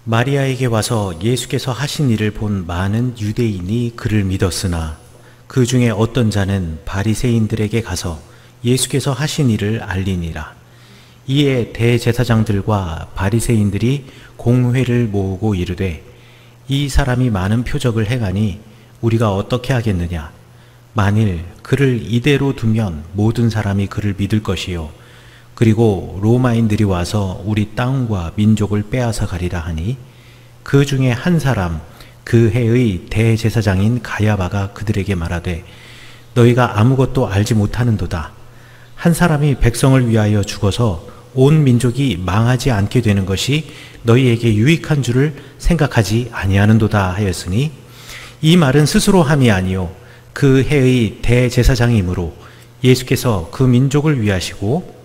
마리아에게 와서 예수께서 하신 일을 본 많은 유대인이 그를 믿었으나 그 중에 어떤 자는 바리새인들에게 가서 예수께서 하신 일을 알리니라. 이에 대제사장들과 바리새인들이 공회를 모으고 이르되 이 사람이 많은 표적을 행하니 우리가 어떻게 하겠느냐. 만일 그를 이대로 두면 모든 사람이 그를 믿을 것이요 그리고 로마인들이 와서 우리 땅과 민족을 빼앗아 가리라 하니 그 중에 한 사람 그 해의 대제사장인 가야바가 그들에게 말하되 너희가 아무것도 알지 못하는도다. 한 사람이 백성을 위하여 죽어서 온 민족이 망하지 않게 되는 것이 너희에게 유익한 줄을 생각하지 아니하는도다 하였으니 이 말은 스스로 함이 아니요 그 해의 대제사장이므로 예수께서 그 민족을 위하시고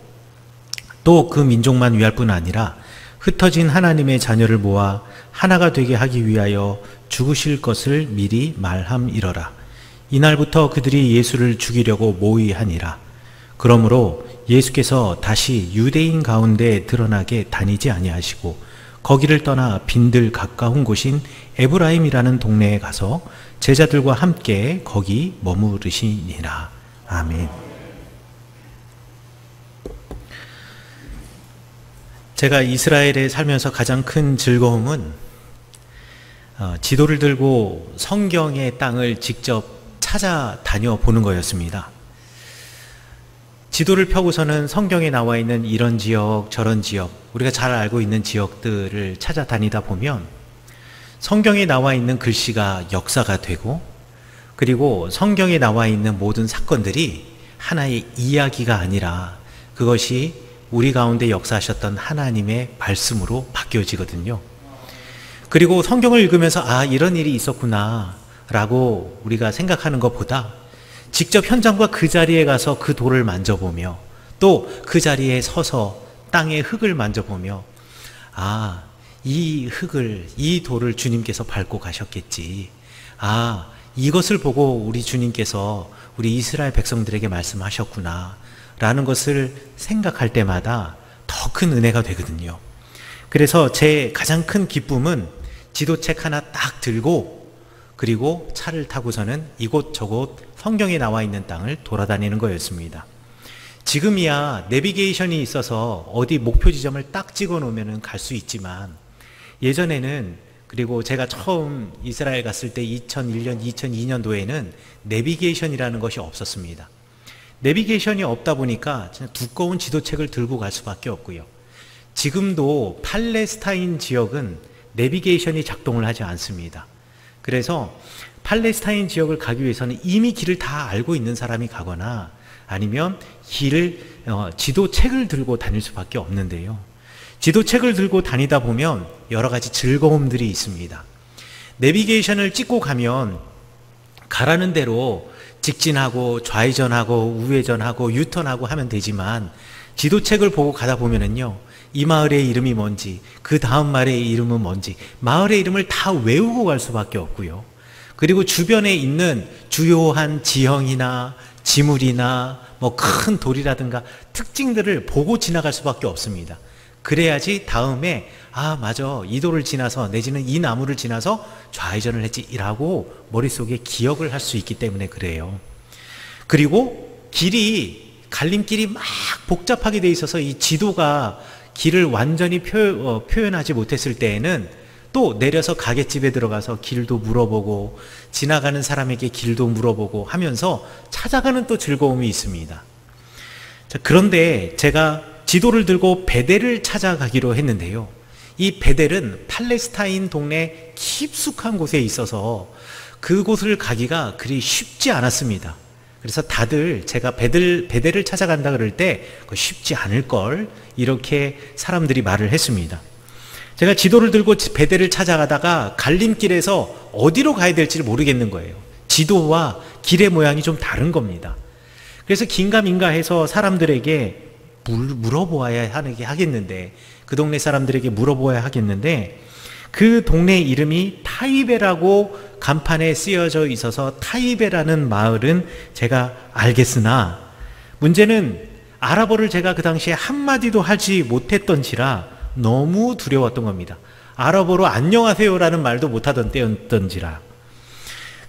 또 그 민족만 위할 뿐 아니라 흩어진 하나님의 자녀를 모아 하나가 되게 하기 위하여 죽으실 것을 미리 말함이러라. 이날부터 그들이 예수를 죽이려고 모의하니라. 그러므로 예수께서 다시 유대인 가운데 드러나게 다니지 아니하시고 거기를 떠나 빈들 가까운 곳인 에브라임이라는 동네에 가서 제자들과 함께 거기 머무르시니라. 아멘. 제가 이스라엘에 살면서 가장 큰 즐거움은 지도를 들고 성경의 땅을 직접 찾아다녀 보는 거였습니다. 지도를 펴고서는 성경에 나와 있는 이런 지역 저런 지역 우리가 잘 알고 있는 지역들을 찾아다니다 보면 성경에 나와 있는 글씨가 역사가 되고 그리고 성경에 나와 있는 모든 사건들이 하나의 이야기가 아니라 그것이 우리 가운데 역사하셨던 하나님의 말씀으로 바뀌어지거든요. 그리고 성경을 읽으면서 아 이런 일이 있었구나 라고 우리가 생각하는 것보다 직접 현장과 그 자리에 가서 그 돌을 만져보며 또 그 자리에 서서 땅의 흙을 만져보며 아 이 흙을 이 돌을 주님께서 밟고 가셨겠지. 아 이것을 보고 우리 주님께서 우리 이스라엘 백성들에게 말씀하셨구나 라는 것을 생각할 때마다 더 큰 은혜가 되거든요. 그래서 제 가장 큰 기쁨은 지도책 하나 딱 들고 그리고 차를 타고서는 이곳저곳 성경에 나와 있는 땅을 돌아다니는 거였습니다. 지금이야 내비게이션이 있어서 어디 목표 지점을 딱 찍어 놓으면 갈 수 있지만 예전에는 그리고 제가 처음 이스라엘 갔을 때 2001년, 2002년도에는 내비게이션이라는 것이 없었습니다. 내비게이션이 없다 보니까 두꺼운 지도책을 들고 갈 수밖에 없고요. 지금도 팔레스타인 지역은 내비게이션이 작동을 하지 않습니다. 그래서 팔레스타인 지역을 가기 위해서는 이미 길을 다 알고 있는 사람이 가거나 아니면 지도책을 들고 다닐 수밖에 없는데요. 지도책을 들고 다니다 보면 여러 가지 즐거움들이 있습니다. 내비게이션을 찍고 가면 가라는 대로 직진하고 좌회전하고 우회전하고 유턴하고 하면 되지만 지도책을 보고 가다 보면은요 이 마을의 이름이 뭔지 그 다음 마을의 이름은 뭔지 마을의 이름을 다 외우고 갈 수밖에 없고요. 그리고 주변에 있는 주요한 지형이나 지물이나 뭐 큰 돌이라든가 특징들을 보고 지나갈 수밖에 없습니다. 그래야지 다음에 아 맞아 이 돌을 지나서 내지는 이 나무를 지나서 좌회전을 했지 이라고 머릿속에 기억을 할 수 있기 때문에 그래요. 그리고 갈림길이 막 복잡하게 돼 있어서 이 지도가 길을 완전히 표현하지 못했을 때에는 또 내려서 가게집에 들어가서 길도 물어보고 지나가는 사람에게 길도 물어보고 하면서 찾아가는 또 즐거움이 있습니다. 자, 그런데 제가 지도를 들고 베델을 찾아가기로 했는데요. 이 베델은 팔레스타인 동네 깊숙한 곳에 있어서 그곳을 가기가 그리 쉽지 않았습니다. 그래서 다들 제가 베델을 찾아간다 그럴 때 쉽지 않을 걸 이렇게 사람들이 말을 했습니다. 제가 지도를 들고 베델을 찾아가다가 갈림길에서 어디로 가야 될지를 모르겠는 거예요. 지도와 길의 모양이 좀 다른 겁니다. 그래서 긴가민가 해서 사람들에게 물어보아야 하겠는데 그 동네 사람들에게 물어보아야 하겠는데 그 동네 이름이 타이베라고 간판에 쓰여져 있어서 타이베라는 마을은 제가 알겠으나 문제는 아랍어를 제가 그 당시에 한마디도 하지 못했던지라 너무 두려웠던 겁니다. 아랍어로 안녕하세요라는 말도 못하던 때였던지라.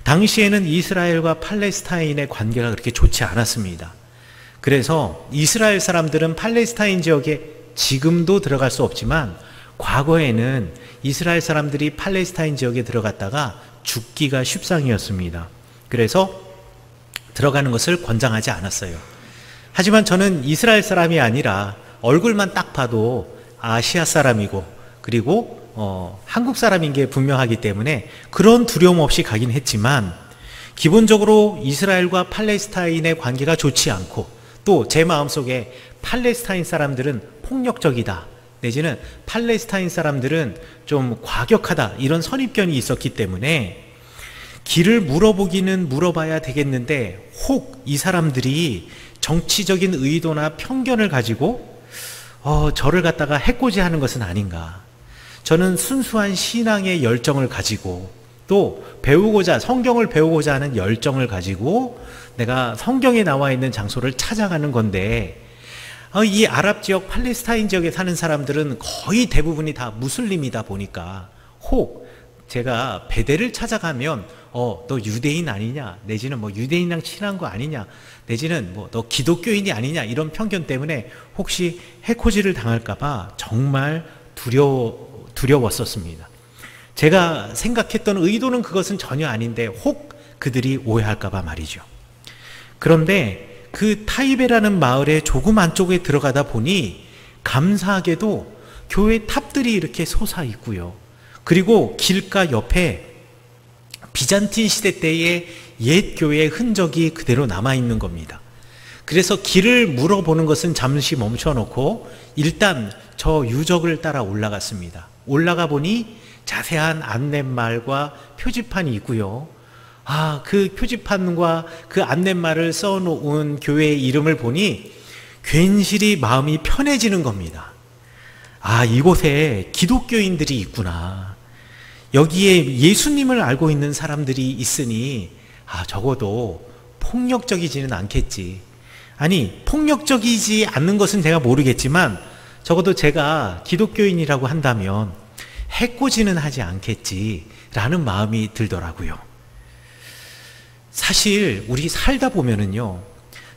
당시에는 이스라엘과 팔레스타인의 관계가 그렇게 좋지 않았습니다. 그래서 이스라엘 사람들은 팔레스타인 지역에 지금도 들어갈 수 없지만 과거에는 이스라엘 사람들이 팔레스타인 지역에 들어갔다가 죽기가 십상이었습니다. 그래서 들어가는 것을 권장하지 않았어요. 하지만 저는 이스라엘 사람이 아니라 얼굴만 딱 봐도 아시아 사람이고 그리고 한국 사람인 게 분명하기 때문에 그런 두려움 없이 가긴 했지만 기본적으로 이스라엘과 팔레스타인의 관계가 좋지 않고 또 제 마음속에 팔레스타인 사람들은 폭력적이다 내지는 팔레스타인 사람들은 좀 과격하다 이런 선입견이 있었기 때문에 길을 물어보기는 물어봐야 되겠는데 혹 이 사람들이 정치적인 의도나 편견을 가지고 저를 갖다가 해코지하는 것은 아닌가. 저는 순수한 신앙의 열정을 가지고 또 배우고자 성경을 배우고자 하는 열정을 가지고 내가 성경에 나와 있는 장소를 찾아가는 건데 이 아랍 지역 팔레스타인 지역에 사는 사람들은 거의 대부분이 다 무슬림이다 보니까 혹 제가 베델을 찾아가면 너 유대인 아니냐 내지는 뭐 유대인이랑 친한 거 아니냐 내지는 뭐 너 기독교인이 아니냐 이런 편견 때문에 혹시 해코지를 당할까 봐 정말 두려웠었습니다. 제가 생각했던 의도는 그것은 전혀 아닌데 혹 그들이 오해할까 봐 말이죠. 그런데 그 타이베라는 마을의 조금 안쪽에 들어가다 보니 감사하게도 교회 탑들이 이렇게 솟아 있고요. 그리고 길가 옆에 비잔틴 시대 때의 옛 교회의 흔적이 그대로 남아있는 겁니다. 그래서 길을 물어보는 것은 잠시 멈춰놓고 일단 저 유적을 따라 올라갔습니다. 올라가 보니 자세한 안내말과 표지판이 있고요. 그 표지판과 그 안내말을 써놓은 교회의 이름을 보니 괜시리 마음이 편해지는 겁니다. 이곳에 기독교인들이 있구나. 여기에 예수님을 알고 있는 사람들이 있으니 적어도 폭력적이지는 않겠지. 아니 폭력적이지 않는 것은 제가 모르겠지만 적어도 제가 기독교인이라고 한다면 해코지는 하지 않겠지라는 마음이 들더라고요. 사실 우리 살다 보면은요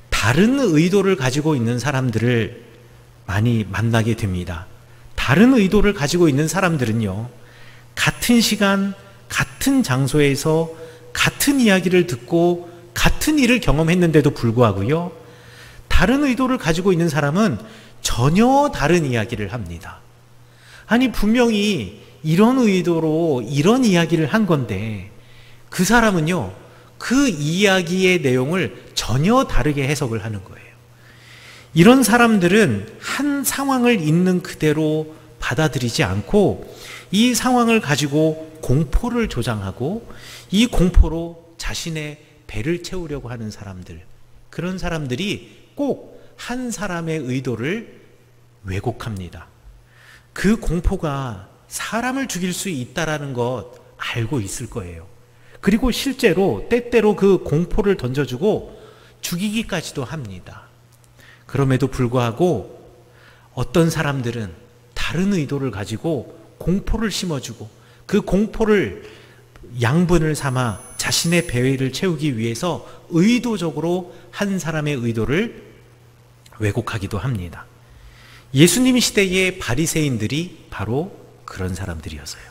다른 의도를 가지고 있는 사람들을 많이 만나게 됩니다. 다른 의도를 가지고 있는 사람들은요 같은 시간 같은 장소에서 같은 이야기를 듣고 같은 일을 경험했는데도 불구하고요 다른 의도를 가지고 있는 사람은 전혀 다른 이야기를 합니다. 아니 분명히 이런 의도로 이런 이야기를 한 건데 그 사람은요 그 이야기의 내용을 전혀 다르게 해석을 하는 거예요. 이런 사람들은 한 상황을 있는 그대로 받아들이지 않고 이 상황을 가지고 공포를 조장하고 이 공포로 자신의 배를 채우려고 하는 사람들, 그런 사람들이 꼭 한 사람의 의도를 왜곡합니다. 그 공포가 사람을 죽일 수 있다라는 것 알고 있을 거예요. 그리고 실제로 때때로 그 공포를 던져주고 죽이기까지도 합니다. 그럼에도 불구하고 어떤 사람들은 다른 의도를 가지고 공포를 심어주고 그 공포를 양분을 삼아 자신의 배를 채우기 위해서 의도적으로 한 사람의 의도를 왜곡하기도 합니다. 예수님 시대의 바리새인들이 바로 그런 사람들이었어요.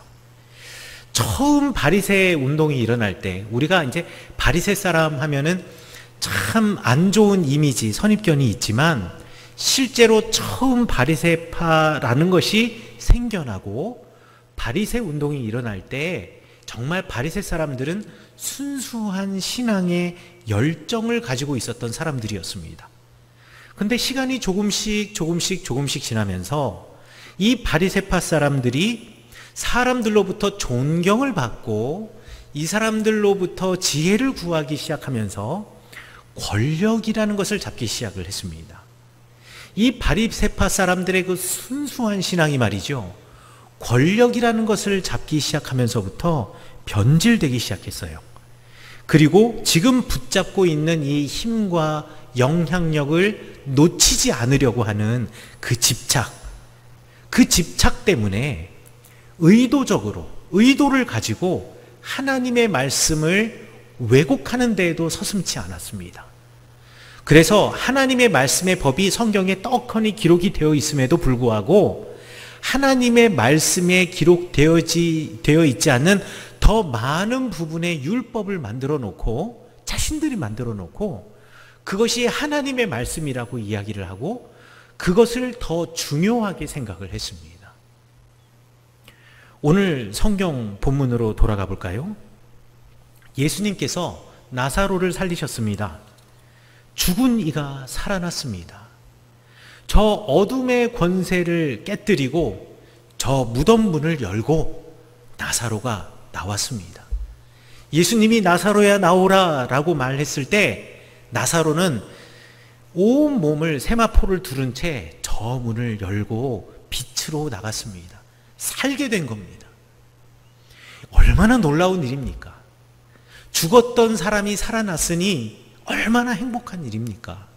처음 바리새 운동이 일어날 때 우리가 이제 바리새 사람 하면은 참 안 좋은 이미지, 선입견이 있지만 실제로 처음 바리새파라는 것이 생겨나고 바리새 운동이 일어날 때 정말 바리새 사람들은 순수한 신앙의 열정을 가지고 있었던 사람들이었습니다. 근데 시간이 조금씩 지나면서 이 바리새파 사람들이 사람들로부터 존경을 받고 이 사람들로부터 지혜를 구하기 시작하면서 권력이라는 것을 잡기 시작을 했습니다. 이 바리새파 사람들의 그 순수한 신앙이 말이죠, 권력이라는 것을 잡기 시작하면서부터 변질되기 시작했어요. 그리고 지금 붙잡고 있는 이 힘과 영향력을 놓치지 않으려고 하는 그 집착 때문에 의도적으로, 의도를 가지고 하나님의 말씀을 왜곡하는 데에도 서슴지 않았습니다. 그래서 하나님의 말씀의 법이 성경에 떡하니 기록이 되어 있음에도 불구하고 하나님의 말씀에 기록되어 있지 않는 더 많은 부분의 율법을 만들어 놓고, 자신들이 만들어 놓고 그것이 하나님의 말씀이라고 이야기를 하고 그것을 더 중요하게 생각을 했습니다. 오늘 성경 본문으로 돌아가 볼까요? 예수님께서 나사로를 살리셨습니다. 죽은 이가 살아났습니다. 저 어둠의 권세를 깨뜨리고 저 무덤 문을 열고 나사로가 나왔습니다. 예수님이 나사로야 나오라 라고 말했을 때 나사로는 온 몸을 세마포를 두른 채 저 문을 열고 빛으로 나갔습니다. 살게 된 겁니다. 얼마나 놀라운 일입니까? 죽었던 사람이 살아났으니 얼마나 행복한 일입니까?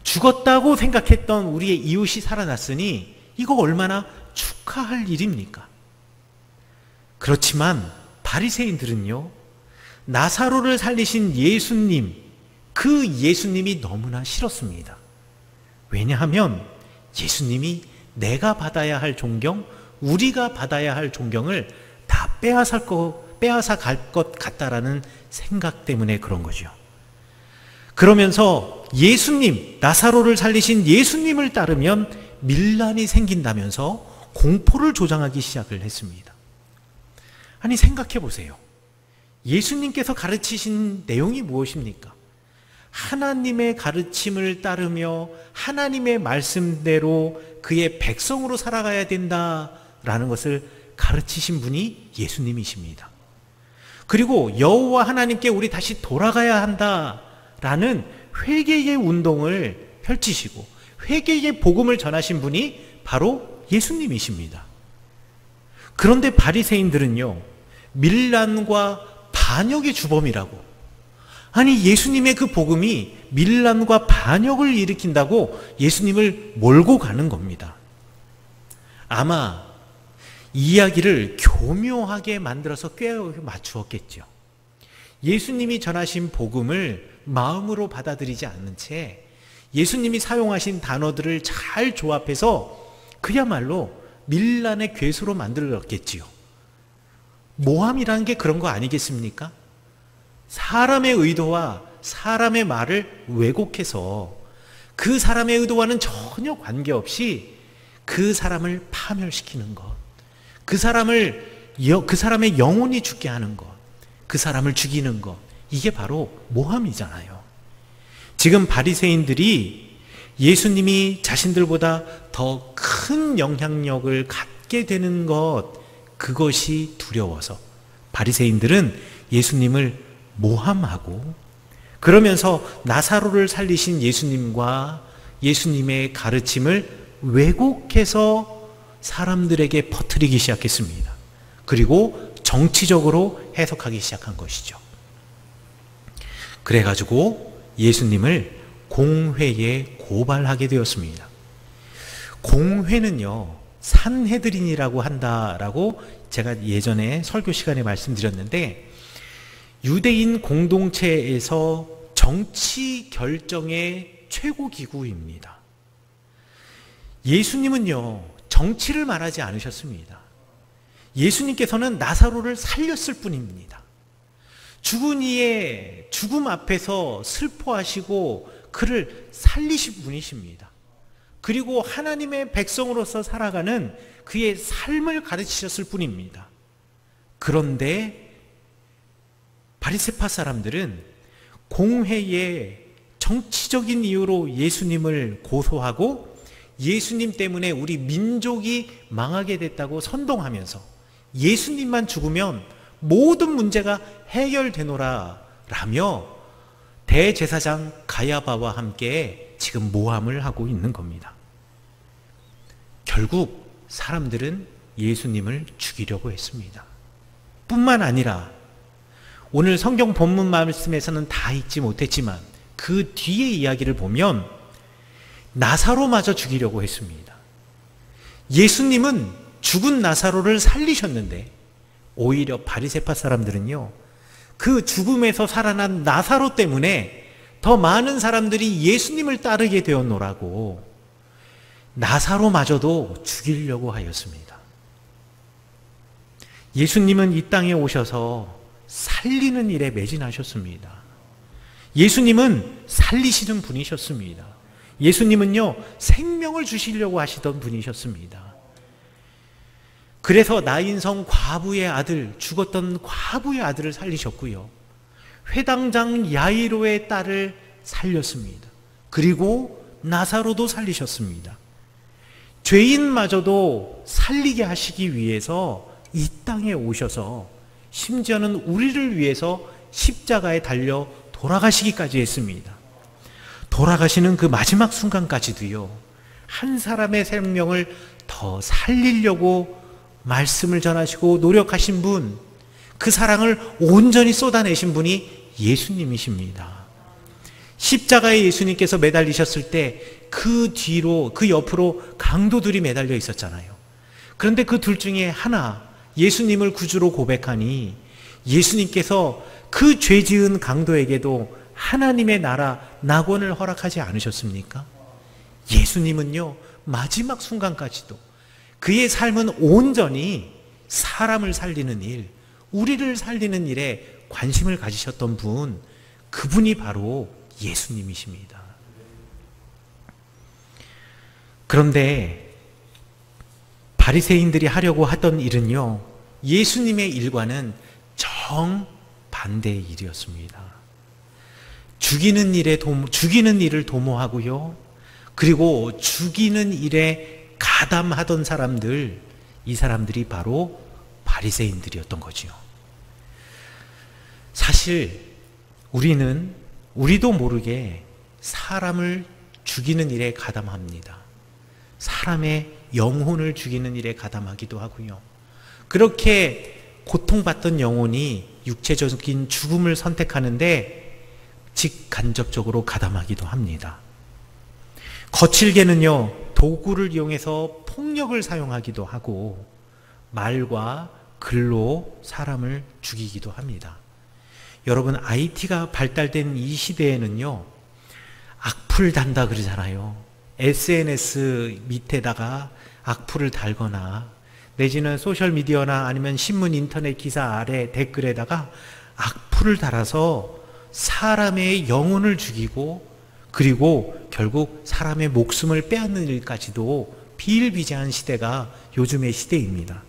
죽었다고 생각했던 우리의 이웃이 살아났으니 이거 얼마나 축하할 일입니까? 그렇지만 바리새인들은요, 나사로를 살리신 예수님, 그 예수님이 너무나 싫었습니다. 왜냐하면 예수님이 내가 받아야 할 존경, 우리가 받아야 할 존경을 다 빼앗아 갈 것 같다라는 생각 때문에 그런 거죠. 그러면서 예수님, 나사로를 살리신 예수님을 따르면 밀란이 생긴다면서 공포를 조장하기 시작을 했습니다. 아니, 생각해 보세요. 예수님께서 가르치신 내용이 무엇입니까? 하나님의 가르침을 따르며 하나님의 말씀대로 그의 백성으로 살아가야 된다라는 것을 가르치신 분이 예수님이십니다. 그리고 여호와 하나님께 우리 다시 돌아가야 한다라는 회개의 운동을 펼치시고 회개의 복음을 전하신 분이 바로 예수님이십니다. 그런데 바리새인들은요, 밀란과 반역의 주범이라고, 아니 예수님의 그 복음이 밀란과 반역을 일으킨다고 예수님을 몰고 가는 겁니다. 아마 이야기를 교묘하게 만들어서 꿰어 맞추었겠죠. 예수님이 전하신 복음을 마음으로 받아들이지 않는 채 예수님이 사용하신 단어들을 잘 조합해서 그야말로 밀란의 괴수로 만들었겠지요. 모함이라는 게 그런 거 아니겠습니까? 사람의 의도와 사람의 말을 왜곡해서 그 사람의 의도와는 전혀 관계없이 그 사람을 파멸시키는 것, 그 사람의 영혼이 죽게 하는 것, 그 사람을 죽이는 것, 이게 바로 모함이잖아요. 지금 바리새인들이 예수님이 자신들보다 더 큰 영향력을 갖게 되는 것, 그것이 두려워서 바리새인들은 예수님을 모함하고, 그러면서 나사로를 살리신 예수님과 예수님의 가르침을 왜곡해서 사람들에게 퍼뜨리기 시작했습니다. 그리고 정치적으로 해석하기 시작한 것이죠. 그래가지고 예수님을 공회에 고발하게 되었습니다. 공회는요, 산헤드린이라고 한다라고 제가 예전에 설교 시간에 말씀드렸는데, 유대인 공동체에서 정치 결정의 최고 기구입니다. 예수님은요, 정치를 말하지 않으셨습니다. 예수님께서는 나사로를 살렸을 뿐입니다. 죽은 이의 죽음 앞에서 슬퍼하시고 그를 살리신 분이십니다. 그리고 하나님의 백성으로서 살아가는 그의 삶을 가르치셨을 뿐입니다. 그런데 바리새파 사람들은 공회에 정치적인 이유로 예수님을 고소하고 예수님 때문에 우리 민족이 망하게 됐다고 선동하면서 예수님만 죽으면 모든 문제가 해결되노라 라며 대제사장 가야바와 함께 지금 모함을 하고 있는 겁니다. 결국 사람들은 예수님을 죽이려고 했습니다. 뿐만 아니라 오늘 성경 본문 말씀에서는 다 읽지 못했지만 그 뒤의 이야기를 보면 나사로마저 죽이려고 했습니다. 예수님은 죽은 나사로를 살리셨는데 오히려 바리새파 사람들은요, 그 죽음에서 살아난 나사로 때문에 더 많은 사람들이 예수님을 따르게 되었노라고 나사로마저도 죽이려고 하였습니다. 예수님은 이 땅에 오셔서 살리는 일에 매진하셨습니다. 예수님은 살리시는 분이셨습니다. 예수님은요, 생명을 주시려고 하시던 분이셨습니다. 그래서 나인성 과부의 아들, 죽었던 과부의 아들을 살리셨고요. 회당장 야이로의 딸을 살렸습니다. 그리고 나사로도 살리셨습니다. 죄인마저도 살리게 하시기 위해서 이 땅에 오셔서 심지어는 우리를 위해서 십자가에 달려 돌아가시기까지 했습니다. 돌아가시는 그 마지막 순간까지도요, 한 사람의 생명을 더 살리려고 말씀을 전하시고 노력하신 분, 그 사랑을 온전히 쏟아내신 분이 예수님이십니다. 십자가에 예수님께서 매달리셨을 때 그 뒤로, 그 옆으로 강도들이 매달려 있었잖아요. 그런데 그 둘 중에 하나, 예수님을 구주로 고백하니 예수님께서 그 죄 지은 강도에게도 하나님의 나라, 낙원을 허락하지 않으셨습니까? 예수님은요, 마지막 순간까지도 그의 삶은 온전히 사람을 살리는 일, 우리를 살리는 일에 관심을 가지셨던 분, 그분이 바로 예수님이십니다. 그런데 바리새인들이 하려고 하던 일은요, 예수님의 일과는 정반대의 일이었습니다. 죽이는 일을 도모하고요, 그리고 죽이는 일에 가담하던 사람들, 이 사람들이 바로 바리새인들이었던 거지요. 사실 우리도 모르게 사람을 죽이는 일에 가담합니다. 사람의 영혼을 죽이는 일에 가담하기도 하고요. 그렇게 고통받던 영혼이 육체적인 죽음을 선택하는데 직간접적으로 가담하기도 합니다. 거칠게는요, 도구를 이용해서 폭력을 사용하기도 하고 말과 글로 사람을 죽이기도 합니다. 여러분, IT가 발달된 이 시대에는요, 악플 단다 그러잖아요. SNS 밑에다가 악플을 달거나 내지는 소셜미디어나 아니면 신문, 인터넷 기사 아래 댓글에다가 악플을 달아서 사람의 영혼을 죽이고, 그리고 결국 사람의 목숨을 빼앗는 일까지도 비일비재한 시대가 요즘의 시대입니다.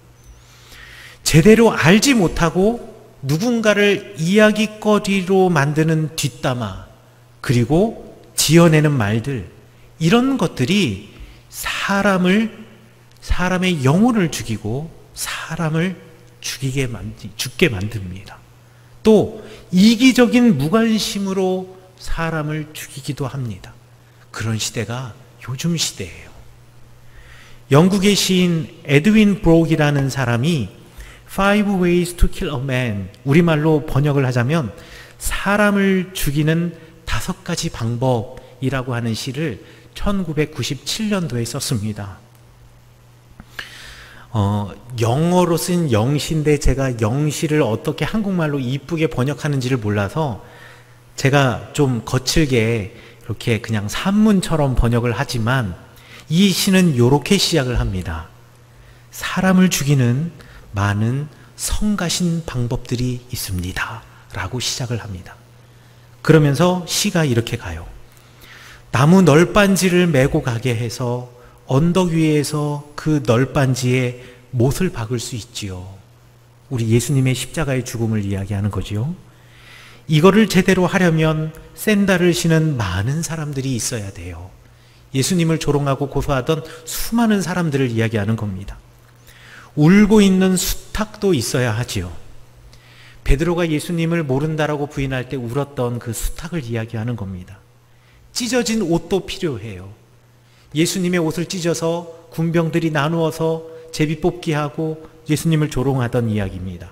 제대로 알지 못하고 누군가를 이야기거리로 만드는 뒷담화, 그리고 지어내는 말들, 이런 것들이 사람의 영혼을 죽이고 사람을 죽게 만듭니다. 또 이기적인 무관심으로 사람을 죽이기도 합니다. 그런 시대가 요즘 시대예요. 영국의 시인 에드윈 브록이라는 사람이 Five Ways to Kill a Man, 우리말로 번역을 하자면 사람을 죽이는 5가지 방법이라고 하는 시를 1997년도에 썼습니다. 영어로 쓴 영시인데 제가 영시를 어떻게 한국말로 이쁘게 번역하는지를 몰라서 제가 좀 거칠게 이렇게 그냥 산문처럼 번역을 하지만 이 시는 이렇게 시작을 합니다. 사람을 죽이는 많은 성가신 방법들이 있습니다. 라고 시작을 합니다. 그러면서 시가 이렇게 가요. 나무 널빤지를 메고 가게 해서 언덕 위에서 그 널빤지에 못을 박을 수 있지요. 우리 예수님의 십자가의 죽음을 이야기하는 거지요. 이거를 제대로 하려면 샌들을 신은 많은 사람들이 있어야 돼요. 예수님을 조롱하고 고소하던 수많은 사람들을 이야기하는 겁니다. 울고 있는 수탉도 있어야 하지요. 베드로가 예수님을 모른다라고 부인할 때 울었던 그 수탉을 이야기하는 겁니다. 찢어진 옷도 필요해요. 예수님의 옷을 찢어서 군병들이 나누어서 제비뽑기 하고 예수님을 조롱하던 이야기입니다.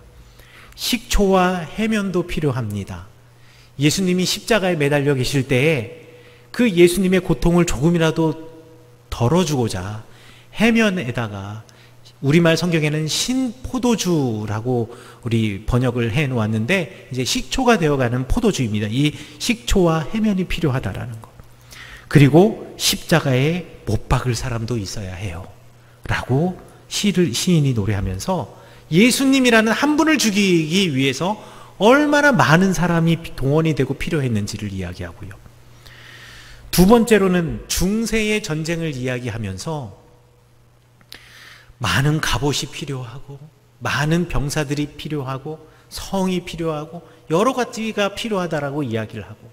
식초와 해면도 필요합니다. 예수님이 십자가에 매달려 계실 때에 그 예수님의 고통을 조금이라도 덜어주고자 해면에다가 우리말 성경에는 신포도주라고 우리 번역을 해 놓았는데 이제 식초가 되어가는 포도주입니다. 이 식초와 해면이 필요하다라는 거. 그리고 십자가에 못 박을 사람도 있어야 해요. 라고 시인이 노래하면서 예수님이라는 한 분을 죽이기 위해서 얼마나 많은 사람이 동원이 되고 필요했는지를 이야기하고요. 두 번째로는 중세의 전쟁을 이야기하면서 많은 갑옷이 필요하고 많은 병사들이 필요하고 성이 필요하고 여러 가지가 필요하다라고 이야기를 하고,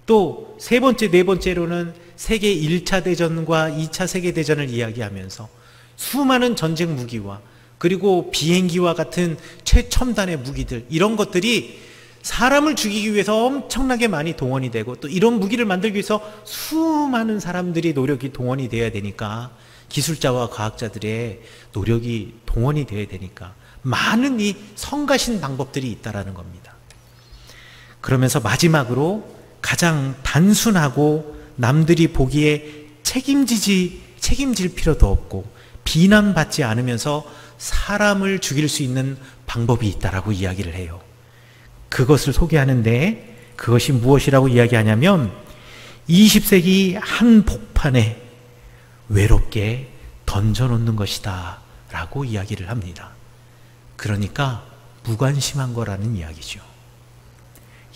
또 세 번째, 네 번째로는 세계 1차 대전과 2차 세계대전을 이야기하면서 수많은 전쟁 무기와 그리고 비행기와 같은 최첨단의 무기들, 이런 것들이 사람을 죽이기 위해서 엄청나게 많이 동원이 되고, 또 이런 무기를 만들기 위해서 수많은 사람들이 노력이 동원이 돼야 되니까, 기술자와 과학자들의 노력이 동원이 돼야 되니까 많은 이 성가신 방법들이 있다라는 겁니다. 그러면서 마지막으로 가장 단순하고 남들이 보기에 책임질 필요도 없고 비난받지 않으면서 사람을 죽일 수 있는 방법이 있다라고 이야기를 해요. 그것을 소개하는데 그것이 무엇이라고 이야기하냐면 20세기 한 복판에 외롭게 던져놓는 것이다 라고 이야기를 합니다. 그러니까 무관심한 거라는 이야기죠.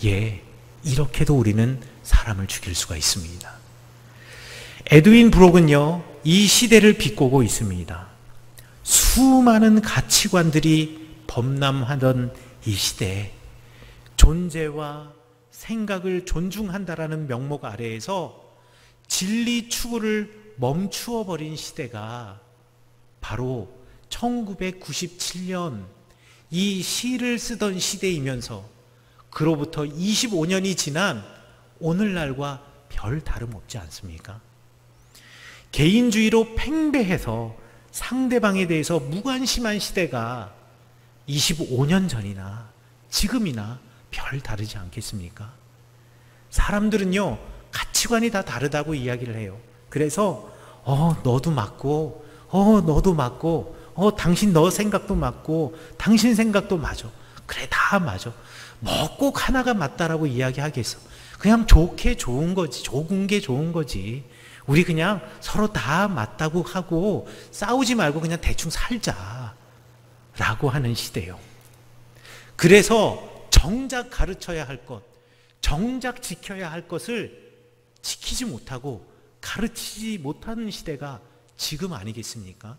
예, 이렇게도 우리는 사람을 죽일 수가 있습니다. 에드윈 브록은요, 이 시대를 비꼬고 있습니다. 수많은 가치관들이 범람하던 이 시대에 존재와 생각을 존중한다라는 명목 아래에서 진리 추구를 멈추어 버린 시대가 바로 1997년 이 시를 쓰던 시대이면서 그로부터 25년이 지난 오늘날과 별 다름없지 않습니까? 개인주의로 팽배해서 상대방에 대해서 무관심한 시대가 25년 전이나 지금이나 별 다르지 않겠습니까? 사람들은요, 가치관이 다 다르다고 이야기를 해요. 그래서 너도 맞고 너도 맞고 당신 너 생각도 맞고 당신 생각도 맞아. 그래, 다 맞아. 뭐 꼭 하나가 맞다라고 이야기하겠어. 그냥 좋게 좋은 거지. 좋은 게 좋은 거지. 우리 그냥 서로 다 맞다고 하고 싸우지 말고 그냥 대충 살자 라고 하는 시대예요. 그래서 정작 가르쳐야 할 것, 정작 지켜야 할 것을 지키지 못하고 가르치지 못하는 시대가 지금 아니겠습니까?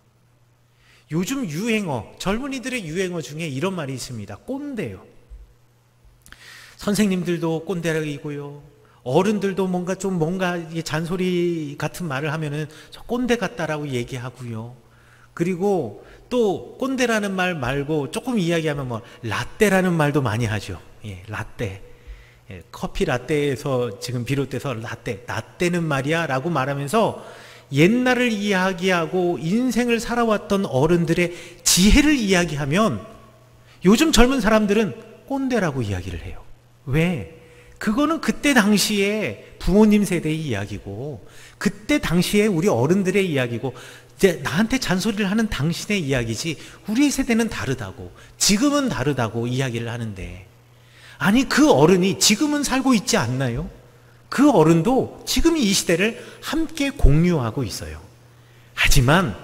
요즘 유행어, 젊은이들의 유행어 중에 이런 말이 있습니다. 꼰대요. 선생님들도 꼰대라기고요, 어른들도 뭔가 잔소리 같은 말을 하면은 저 꼰대 같다라고 얘기하고요. 그리고 또 꼰대라는 말 말고 조금 이야기하면 뭐 라떼라는 말도 많이 하죠. 예, 라떼. 예, 커피 라떼에서 지금 비롯돼서 라떼는 말이야 라고 말하면서 옛날을 이야기하고 인생을 살아왔던 어른들의 지혜를 이야기하면 요즘 젊은 사람들은 꼰대라고 이야기를 해요. 왜? 그거는 그때 당시에 부모님 세대의 이야기고 그때 당시에 우리 어른들의 이야기고 이제 나한테 잔소리를 하는 당신의 이야기지 우리 세대는 다르다고, 지금은 다르다고 이야기를 하는데, 아니 그 어른이 지금은 살고 있지 않나요? 그 어른도 지금 이 시대를 함께 공유하고 있어요. 하지만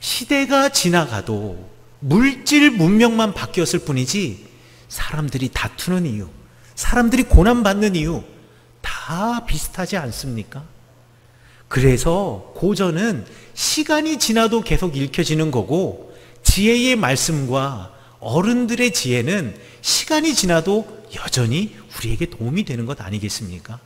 시대가 지나가도 물질 문명만 바뀌었을 뿐이지 사람들이 다투는 이유, 사람들이 고난받는 이유 다 비슷하지 않습니까? 그래서 고전은 시간이 지나도 계속 읽혀지는 거고, 지혜의 말씀과 어른들의 지혜는 시간이 지나도 여전히 우리에게 도움이 되는 것 아니겠습니까?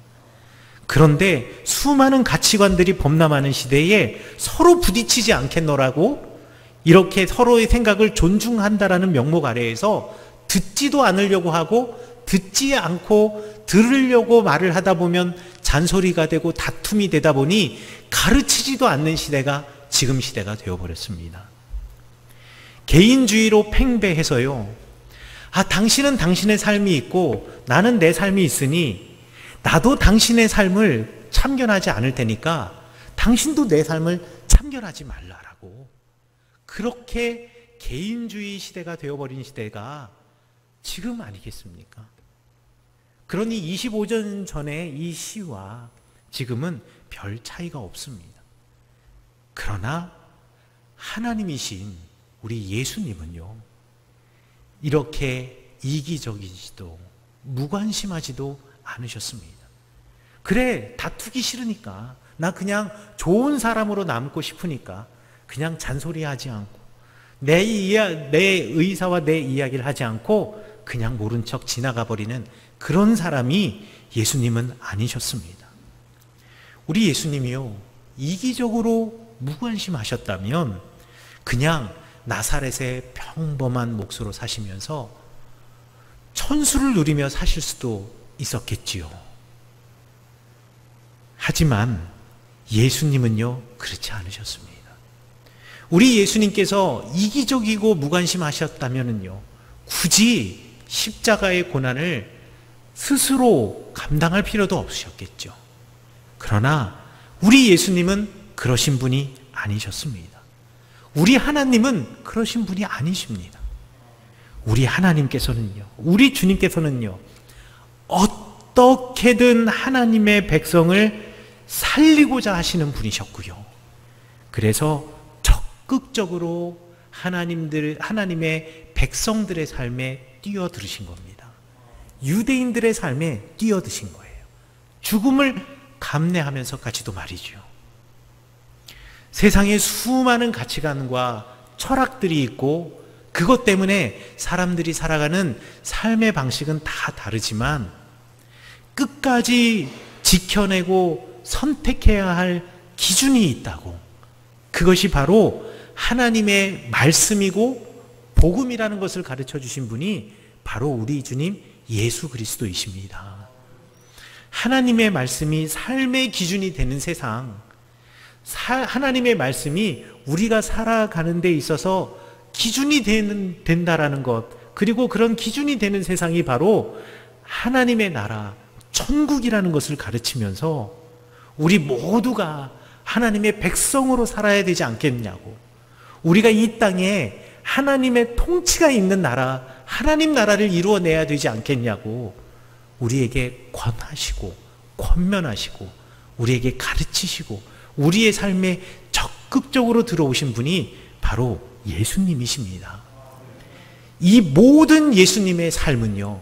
그런데 수많은 가치관들이 범람하는 시대에 서로 부딪히지 않겠노라고 이렇게 서로의 생각을 존중한다라는 명목 아래에서 듣지도 않으려고 하고 듣지 않고 들으려고 말을 하다 보면 잔소리가 되고 다툼이 되다 보니 가르치지도 않는 시대가 지금 시대가 되어버렸습니다. 개인주의로 팽배해서요, 당신은 당신의 삶이 있고 나는 내 삶이 있으니 나도 당신의 삶을 참견하지 않을 테니까 당신도 내 삶을 참견하지 말라라고, 그렇게 개인주의 시대가 되어버린 시대가 지금 아니겠습니까? 그러니 25년 전의 이 시와 지금은 별 차이가 없습니다. 그러나 하나님이신 우리 예수님은요, 이렇게 이기적이지도 무관심하지도 않으셨습니다. 그래, 다투기 싫으니까, 나 그냥 좋은 사람으로 남고 싶으니까 그냥 잔소리하지 않고 내 의사와 내 이야기를 하지 않고 그냥 모른 척 지나가 버리는 그런 사람이 예수님은 아니셨습니다. 우리 예수님이요, 이기적으로 무관심하셨다면 그냥 나사렛의 평범한 몫으로 사시면서 천수를 누리며 사실 수도 있었겠지요. 하지만 예수님은요, 그렇지 않으셨습니다. 우리 예수님께서 이기적이고 무관심하셨다면요, 굳이 십자가의 고난을 스스로 감당할 필요도 없으셨겠죠. 그러나 우리 예수님은 그러신 분이 아니셨습니다. 우리 하나님은 그러신 분이 아니십니다. 우리 하나님께서는요, 우리 주님께서는요, 어떻게든 하나님의 백성을 살리고자 하시는 분이셨고요. 그래서 적극적으로 하나님의 백성들의 삶에 뛰어들으신 겁니다. 유대인들의 삶에 뛰어드신 거예요. 죽음을 감내하면서까지도 말이죠. 세상에 수많은 가치관과 철학들이 있고 그것 때문에 사람들이 살아가는 삶의 방식은 다 다르지만 끝까지 지켜내고 선택해야 할 기준이 있다고. 그것이 바로 하나님의 말씀이고 복음이라는 것을 가르쳐 주신 분이 바로 우리 주님 예수 그리스도이십니다. 하나님의 말씀이 삶의 기준이 되는 세상, 하나님의 말씀이 우리가 살아가는 데 있어서 기준이 된다라는 것, 그리고 그런 기준이 되는 세상이 바로 하나님의 나라, 천국이라는 것을 가르치면서 우리 모두가 하나님의 백성으로 살아야 되지 않겠냐고, 우리가 이 땅에 하나님의 통치가 있는 나라, 하나님 나라를 이루어내야 되지 않겠냐고 우리에게 권하시고 권면하시고 우리에게 가르치시고 우리의 삶에 적극적으로 들어오신 분이 바로 예수님이십니다. 이 모든 예수님의 삶은요,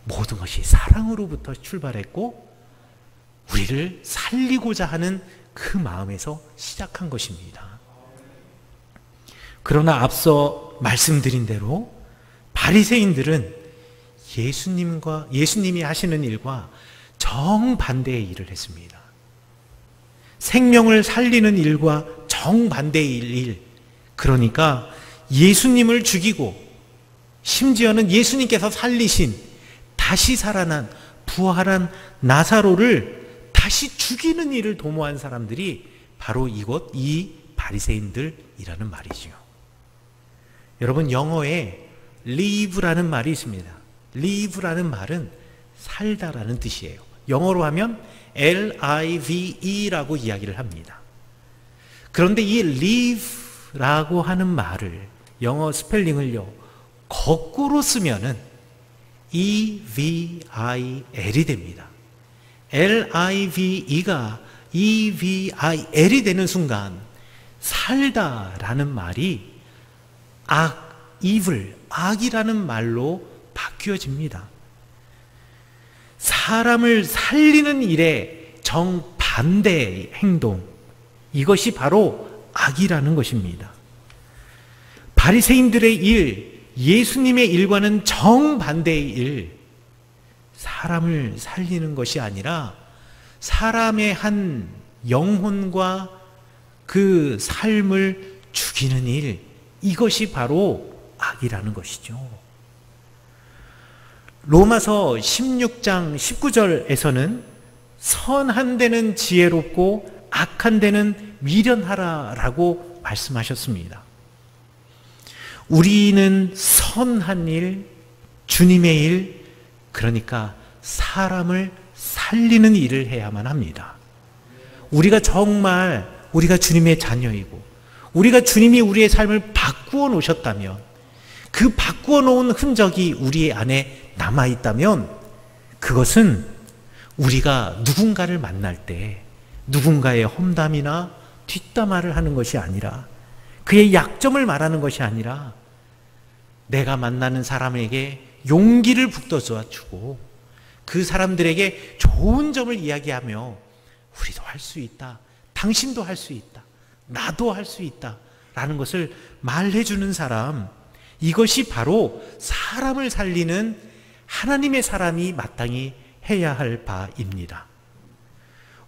모든 것이 사랑으로부터 출발했고 우리를 살리고자 하는 그 마음에서 시작한 것입니다. 그러나 앞서 말씀드린 대로 바리새인들은 예수님이 하시는 일과 정반대의 일을 했습니다. 생명을 살리는 일과 정반대의 일, 그러니까 예수님을 죽이고 심지어는 예수님께서 살리신 다시 살아난 부활한 나사로를 다시 죽이는 일을 도모한 사람들이 바로 이 바리새인들이라는 말이죠. 여러분, 영어에 live라는 말이 있습니다. live라는 말은 살다라는 뜻이에요. 영어로 하면 live라고 이야기를 합니다. 그런데 이 live라고 하는 말을, 영어 스펠링을요, 거꾸로 쓰면은 evil이 됩니다. live가 evil이 되는 순간 살다라는 말이 evil, 악이라는 말로 바뀌어집니다. 사람을 살리는 일에 정반대의 행동, 이것이 바로 악이라는 것입니다. 바리새인들의 일, 예수님의 일과는 정반대의 일, 사람을 살리는 것이 아니라 사람의 한 영혼과 그 삶을 죽이는 일, 이것이 바로 악이라는 것이죠. 로마서 16장 19절에서는 선한 데는 지혜롭고 악한 데는 미련하라라고 말씀하셨습니다. 우리는 선한 일, 주님의 일, 그러니까 사람을 살리는 일을 해야만 합니다. 우리가 정말 우리가 주님의 자녀이고 우리가 주님이 우리의 삶을 바꾸어 놓으셨다면, 그 바꾸어 놓은 흔적이 우리 안에 남아있다면, 그것은 우리가 누군가를 만날 때 누군가의 험담이나 뒷담화를 하는 것이 아니라, 그의 약점을 말하는 것이 아니라, 내가 만나는 사람에게 용기를 북돋워 주고 그 사람들에게 좋은 점을 이야기하며, 우리도 할 수 있다, 당신도 할 수 있다, 나도 할 수 있다 라는 것을 말해주는 사람, 이것이 바로 사람을 살리는 하나님의 사람이 마땅히 해야 할 바입니다.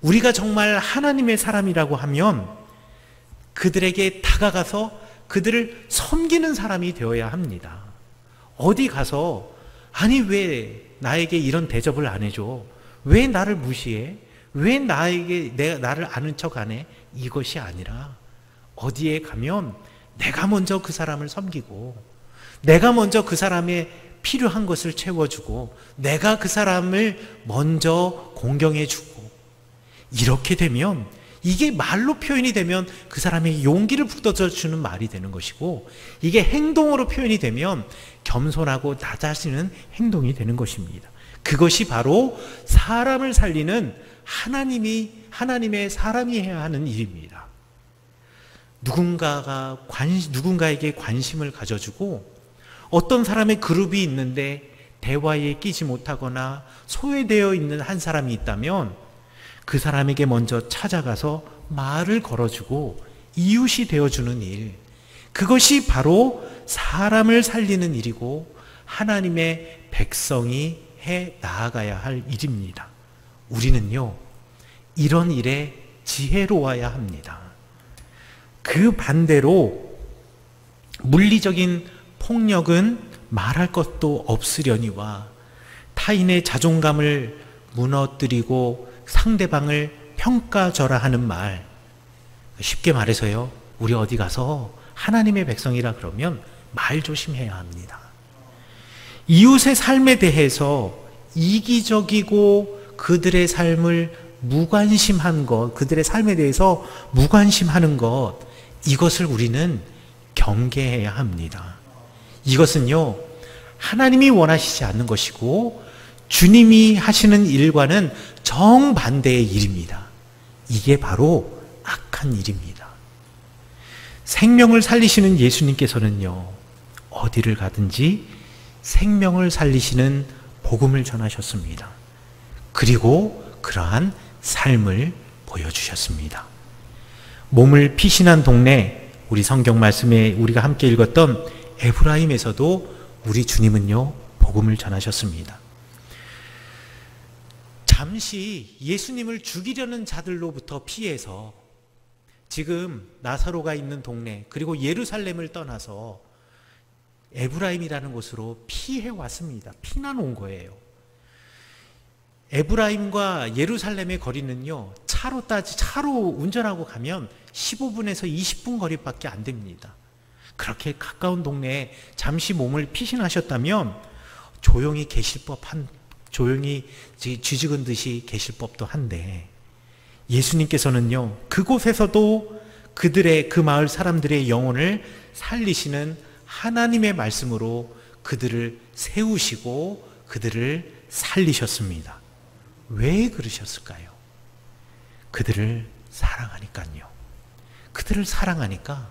우리가 정말 하나님의 사람이라고 하면 그들에게 다가가서 그들을 섬기는 사람이 되어야 합니다. 어디 가서 아니 왜 나에게 이런 대접을 안 해줘? 왜 나를 무시해? 왜 나를 아는 척 안 해? 이것이 아니라 어디에 가면 내가 먼저 그 사람을 섬기고, 내가 먼저 그 사람의 필요한 것을 채워주고, 내가 그 사람을 먼저 공경해주고, 이렇게 되면, 이게 말로 표현이 되면 그 사람에게 용기를 북돋워주는 말이 되는 것이고, 이게 행동으로 표현이 되면 겸손하고 낮아지는 행동이 되는 것입니다. 그것이 바로 사람을 살리는 하나님의 사람이 해야 하는 일입니다. 누군가에게 관심을 가져주고, 어떤 사람의 그룹이 있는데 대화에 끼지 못하거나 소외되어 있는 한 사람이 있다면 그 사람에게 먼저 찾아가서 말을 걸어주고 이웃이 되어주는 일, 그것이 바로 사람을 살리는 일이고 하나님의 백성이 해 나아가야 할 일입니다. 우리는요, 이런 일에 지혜로워야 합니다. 그 반대로 물리적인 폭력은 말할 것도 없으려니와 타인의 자존감을 무너뜨리고 상대방을 평가절하하는 말, 쉽게 말해서요, 우리 어디 가서 하나님의 백성이라 그러면 말 조심해야 합니다. 이웃의 삶에 대해서 이기적이고 그들의 삶을 무관심한 것, 그들의 삶에 대해서 무관심하는 것, 이것을 우리는 경계해야 합니다. 이것은요, 하나님이 원하시지 않는 것이고 주님이 하시는 일과는 정반대의 일입니다. 이게 바로 악한 일입니다. 생명을 살리시는 예수님께서는요, 어디를 가든지 생명을 살리시는 복음을 전하셨습니다. 그리고 그러한 삶을 보여주셨습니다. 몸을 피신한 동네, 우리 성경 말씀에 우리가 함께 읽었던 에브라임에서도 우리 주님은요, 복음을 전하셨습니다. 잠시 예수님을 죽이려는 자들로부터 피해서 지금 나사로가 있는 동네, 그리고 예루살렘을 떠나서 에브라임이라는 곳으로 피해 왔습니다. 피난 온 거예요. 에브라임과 예루살렘의 거리는요, 차로 운전하고 가면 15분에서 20분 거리밖에 안 됩니다. 그렇게 가까운 동네에 잠시 몸을 피신하셨다면 조용히 조용히 쥐죽은 듯이 계실 법도 한데, 예수님께서는요, 그곳에서도 그 마을 사람들의 영혼을 살리시는 하나님의 말씀으로 그들을 세우시고 그들을 살리셨습니다. 왜 그러셨을까요? 그들을 사랑하니까요. 그들을 사랑하니까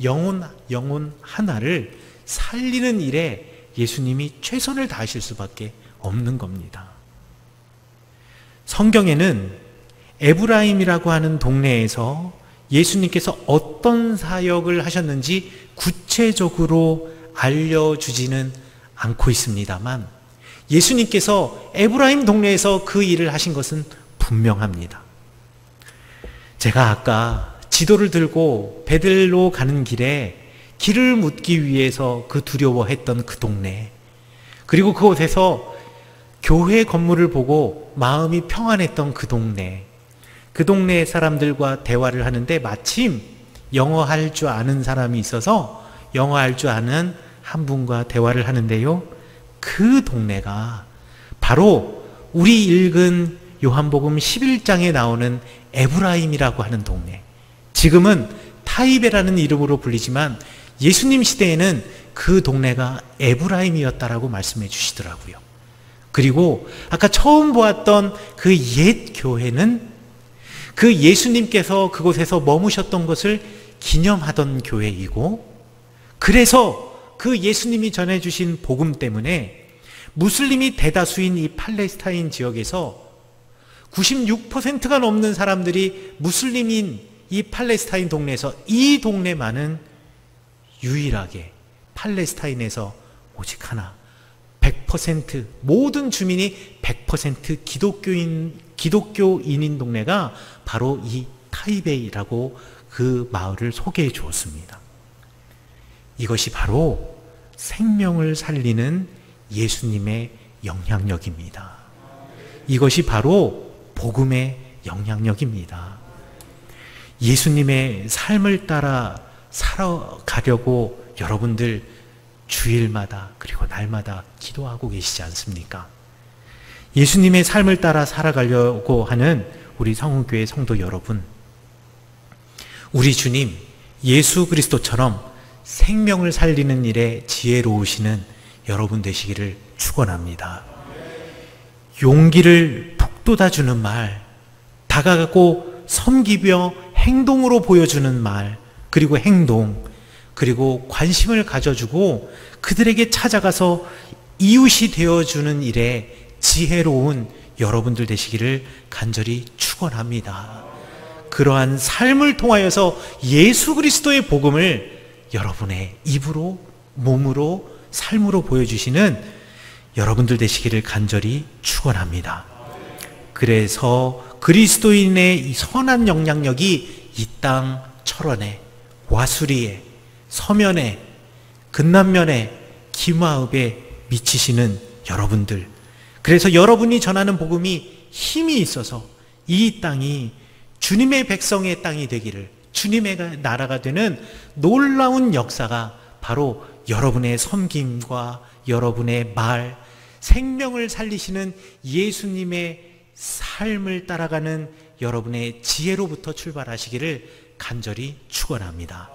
영혼 하나를 살리는 일에 예수님이 최선을 다하실 수밖에 없는 겁니다. 성경에는 에브라임이라고 하는 동네에서 예수님께서 어떤 사역을 하셨는지 구체적으로 알려주지는 않고 있습니다만, 예수님께서 에브라임 동네에서 그 일을 하신 것은 분명합니다. 제가 아까 지도를 들고 베들로 가는 길에 길을 묻기 위해서 그 두려워했던 그 동네, 그리고 그곳에서 교회 건물을 보고 마음이 평안했던 그 동네 사람들과 대화를 하는데 마침 영어 할 줄 아는 사람이 있어서 영어 할 줄 아는 한 분과 대화를 하는데요, 그 동네가 바로 우리 읽은 요한복음 11장에 나오는 에브라임이라고 하는 동네, 지금은 타이베라는 이름으로 불리지만 예수님 시대에는 그 동네가 에브라임이었다라고 말씀해 주시더라고요. 그리고 아까 처음 보았던 그 옛 교회는 그 예수님께서 그곳에서 머무셨던 것을 기념하던 교회이고, 그래서 그 예수님이 전해주신 복음 때문에 무슬림이 대다수인 이 팔레스타인 지역에서 96%가 넘는 사람들이 무슬림인 이 팔레스타인 동네에서 이 동네만은 유일하게 팔레스타인에서 오직 하나 100% 모든 주민이 100% 기독교인인 동네가 바로 이 타이베이라고 그 마을을 소개해 주었습니다. 이것이 바로 생명을 살리는 예수님의 영향력입니다. 이것이 바로 복음의 영향력입니다. 예수님의 삶을 따라 살아가려고 여러분들 주일마다 그리고 날마다 기도하고 계시지 않습니까? 예수님의 삶을 따라 살아가려고 하는 우리 성은교회 성도 여러분, 우리 주님 예수 그리스도처럼 생명을 살리는 일에 지혜로우시는 여러분 되시기를 축원합니다. 용기를 북돋아주는 말, 다가가고 섬기며 행동으로 보여주는 말, 그리고 행동, 그리고 관심을 가져주고 그들에게 찾아가서 이웃이 되어주는 일에 지혜로운 여러분들 되시기를 간절히 축원합니다. 그러한 삶을 통하여서 예수 그리스도의 복음을 여러분의 입으로, 몸으로, 삶으로 보여주시는 여러분들 되시기를 간절히 축원합니다. 그래서 그리스도인의 이 선한 영향력이 이 땅 철원에, 와수리에, 서면에, 근남면에, 김화읍에 미치시는 여러분들, 그래서 여러분이 전하는 복음이 힘이 있어서 이 땅이 주님의 백성의 땅이 되기를, 주님의 나라가 되는 놀라운 역사가 바로 여러분의 섬김과 여러분의 말, 생명을 살리시는 예수님의 삶을 따라가는 여러분의 지혜로부터 출발하시기를 간절히 축원합니다.